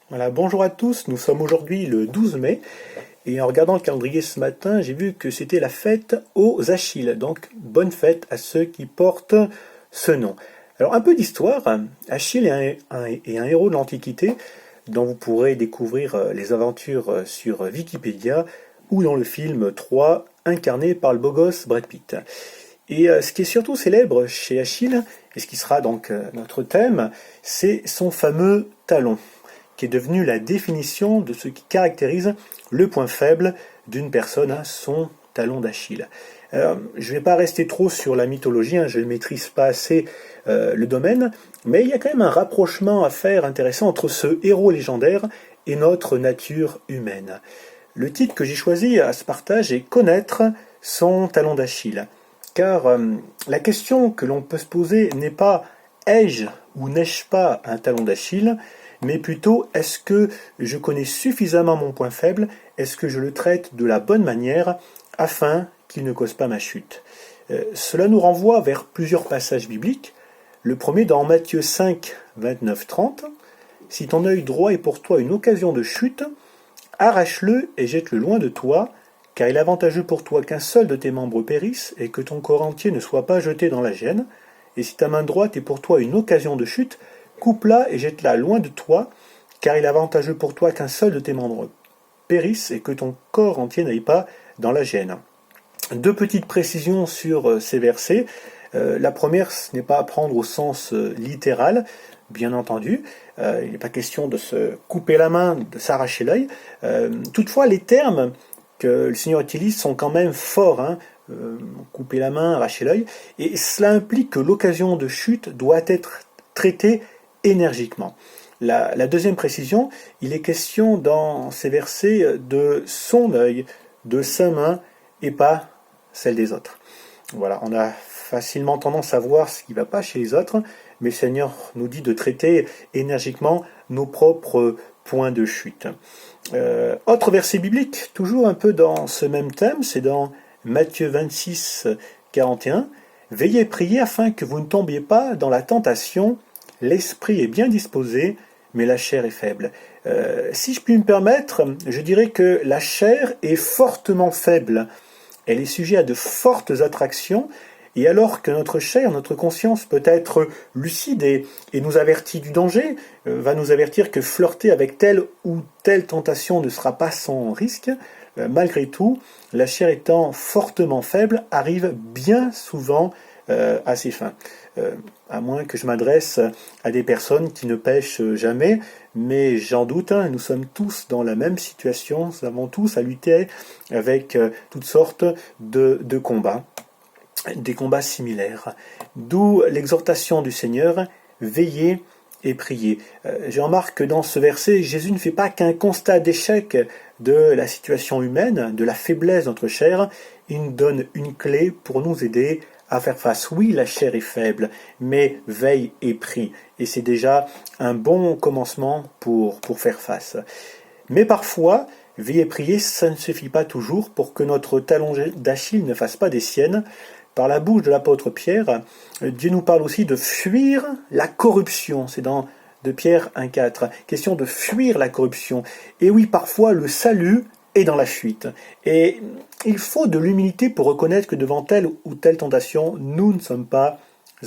Voilà, bonjour à tous, nous sommes aujourd'hui le 12 mai et en regardant le calendrier ce matin, j'ai vu que c'était la fête aux Achilles, donc bonne fête à ceux qui portent ce nom. Alors un peu d'histoire, Achille est un héros de l'Antiquité dont vous pourrez découvrir les aventures sur Wikipédia ou dans le film 3 incarné par le beau gosse Brad Pitt. Et ce qui est surtout célèbre chez Achille, et ce qui sera donc notre thème, c'est son fameux talon, qui est devenu la définition de ce qui caractérise le point faible d'une personne, son talon d'Achille. Alors, je ne vais pas rester trop sur la mythologie, je ne maîtrise pas assez le domaine, mais il y a quand même un rapprochement à faire intéressant entre ce héros légendaire et notre nature humaine. Le titre que j'ai choisi à ce partage est Connaître son talon d'Achille. Car la question que l'on peut se poser n'est pas ai-je ou n'ai-je pas un talon d'Achille, mais plutôt est-ce que je connais suffisamment mon point faible, est-ce que je le traite de la bonne manière afin qu'il ne cause pas ma chute. Cela nous renvoie vers plusieurs passages bibliques. Le premier dans Matthieu 5, 29-30. Si ton œil droit est pour toi une occasion de chute, arrache-le et jette-le loin de toi, car il est avantageux pour toi qu'un seul de tes membres périsse et que ton corps entier ne soit pas jeté dans la gêne. Et si ta main droite est pour toi une occasion de chute, coupe-la et jette-la loin de toi, car il est avantageux pour toi qu'un seul de tes membres périsse et que ton corps entier n'aille pas dans la gêne. Deux petites précisions sur ces versets. La première, ce n'est pas à prendre au sens littéral, bien entendu. Il n'est pas question de se couper la main, de s'arracher l'œil. Toutefois, les termes que le Seigneur utilise sont quand même forts. Couper la main, arracher l'œil. Et cela implique que l'occasion de chute doit être traitée énergiquement. La deuxième précision, il est question dans ces versets de son œil, de sa main, et pas celle des autres. Voilà, on a facilement tendance à voir ce qui ne va pas chez les autres, mais le Seigneur nous dit de traiter énergiquement nos propres points de chute. Autre verset biblique, toujours un peu dans ce même thème, c'est dans Matthieu 26, 41. Veillez et priez afin que vous ne tombiez pas dans la tentation. L'esprit est bien disposé, mais la chair est faible. Si je puis me permettre, je dirais que la chair est fortement faible. Elle est sujette à de fortes attractions, et alors que notre chair, notre conscience peut être lucide et nous avertit du danger, va nous avertir que flirter avec telle ou telle tentation ne sera pas sans risque, malgré tout, la chair étant fortement faible, arrive bien souvent à ses fins. À moins que je m'adresse à des personnes qui ne pêchent jamais, mais j'en doute, nous sommes tous dans la même situation, nous avons tous à lutter avec toutes sortes de combats, des combats similaires. D'où l'exhortation du Seigneur, veillez et priez. Je remarque que dans ce verset, Jésus ne fait pas qu'un constat d'échec de la situation humaine, de la faiblesse de notre chair, il nous donne une clé pour nous aider à faire face. Oui, la chair est faible, mais veille et prie. Et c'est déjà un bon commencement pour faire face. Mais parfois, veiller et prier, ça ne suffit pas toujours pour que notre talon d'Achille ne fasse pas des siennes. Par la bouche de l'apôtre Pierre, Dieu nous parle aussi de fuir la corruption. C'est dans 2 Pierre 1,4. Question de fuir la corruption. Et oui, parfois, le salut est dans la fuite. Et il faut de l'humilité pour reconnaître que devant telle ou telle tentation, nous ne sommes pas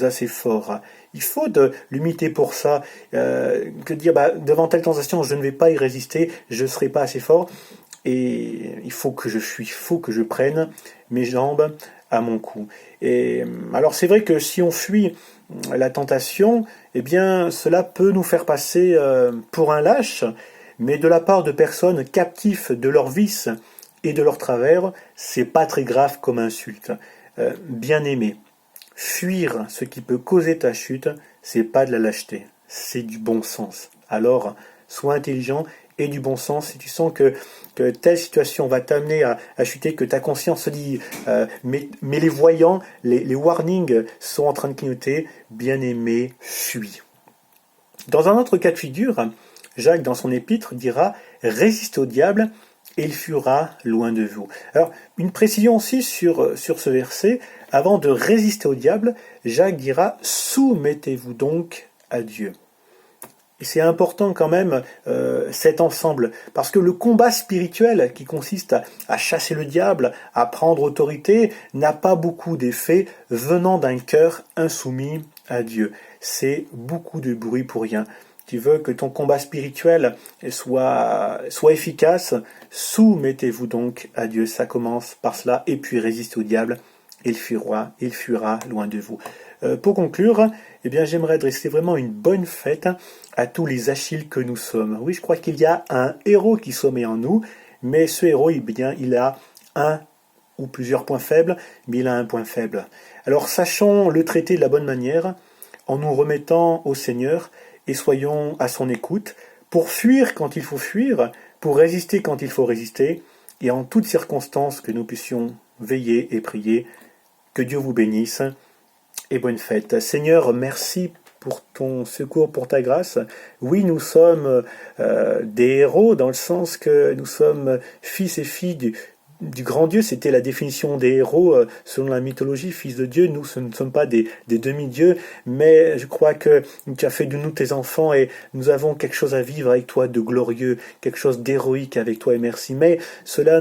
assez forts. Il faut de l'humilité pour ça, que dire devant telle tentation, je ne vais pas y résister, je ne serai pas assez fort, et il faut que je fuis, il faut que je prenne mes jambes à mon cou. Et alors c'est vrai que si on fuit la tentation, eh bien cela peut nous faire passer pour un lâche, mais de la part de personnes captifs de leurs vices et de leurs travers, c'est pas très grave comme insulte. Bien-aimé, fuir ce qui peut causer ta chute, c'est pas de la lâcheté, c'est du bon sens. Alors, sois intelligent et du bon sens. Si tu sens que telle situation va t'amener à chuter, que ta conscience se dit mais les voyants, les warnings sont en train de clignoter, bien-aimé, fuis. Dans un autre cas de figure, Jacques, dans son épître, dira « Résistez au diable, et il fuira loin de vous ». Alors, une précision aussi sur ce verset. Avant de résister au diable, Jacques dira « Soumettez-vous donc à Dieu ». Et c'est important quand même cet ensemble, parce que le combat spirituel qui consiste à chasser le diable, à prendre autorité, n'a pas beaucoup d'effet venant d'un cœur insoumis à Dieu. C'est beaucoup de bruit pour rien. Tu veux que ton combat spirituel soit efficace, soumettez-vous donc à Dieu. Ça commence par cela, et puis résistez au diable, il fuira loin de vous. Pour conclure, eh bien, j'aimerais adresser vraiment une bonne fête à tous les Achilles que nous sommes. Oui, je crois qu'il y a un héros qui sommeille en nous, mais ce héros, eh bien, il a un ou plusieurs points faibles, mais il a un point faible. Alors, sachons le traiter de la bonne manière, en nous remettant au Seigneur, et soyons à son écoute, pour fuir quand il faut fuir, pour résister quand il faut résister, et en toutes circonstances que nous puissions veiller et prier. Que Dieu vous bénisse, et bonne fête. Seigneur, merci pour ton secours, pour ta grâce. Oui, nous sommes des héros dans le sens que nous sommes fils et filles du grand Dieu. C'était la définition des héros selon la mythologie, fils de Dieu. Nous, ce ne sommes pas des demi-dieux, mais je crois que tu as fait de nous tes enfants et nous avons quelque chose à vivre avec toi de glorieux, quelque chose d'héroïque avec toi, et merci. Mais cela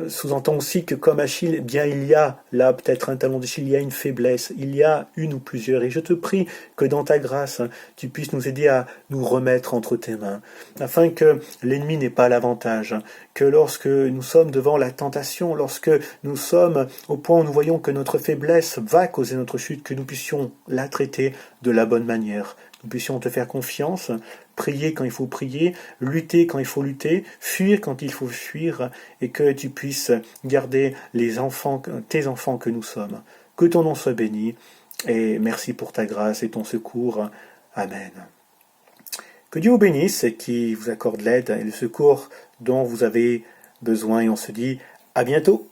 sous-entend aussi que comme Achille, eh bien il y a là peut-être un talon d'Achille, il y a une faiblesse, il y a une ou plusieurs, et je te prie que dans ta grâce, tu puisses nous aider à nous remettre entre tes mains, afin que l'ennemi n'ait pas l'avantage, que lorsque nous sommes devant la tentation, lorsque nous sommes au point où nous voyons que notre faiblesse va causer notre chute, que nous puissions la traiter de la bonne manière, nous puissions te faire confiance, prier quand il faut prier, lutter quand il faut lutter, fuir quand il faut fuir, et que tu puisses garder les enfants, tes enfants que nous sommes. Que ton nom soit béni, et merci pour ta grâce et ton secours. Amen. Que Dieu vous bénisse et qu'il vous accorde l'aide et le secours dont vous avez besoin, et on se dit à bientôt.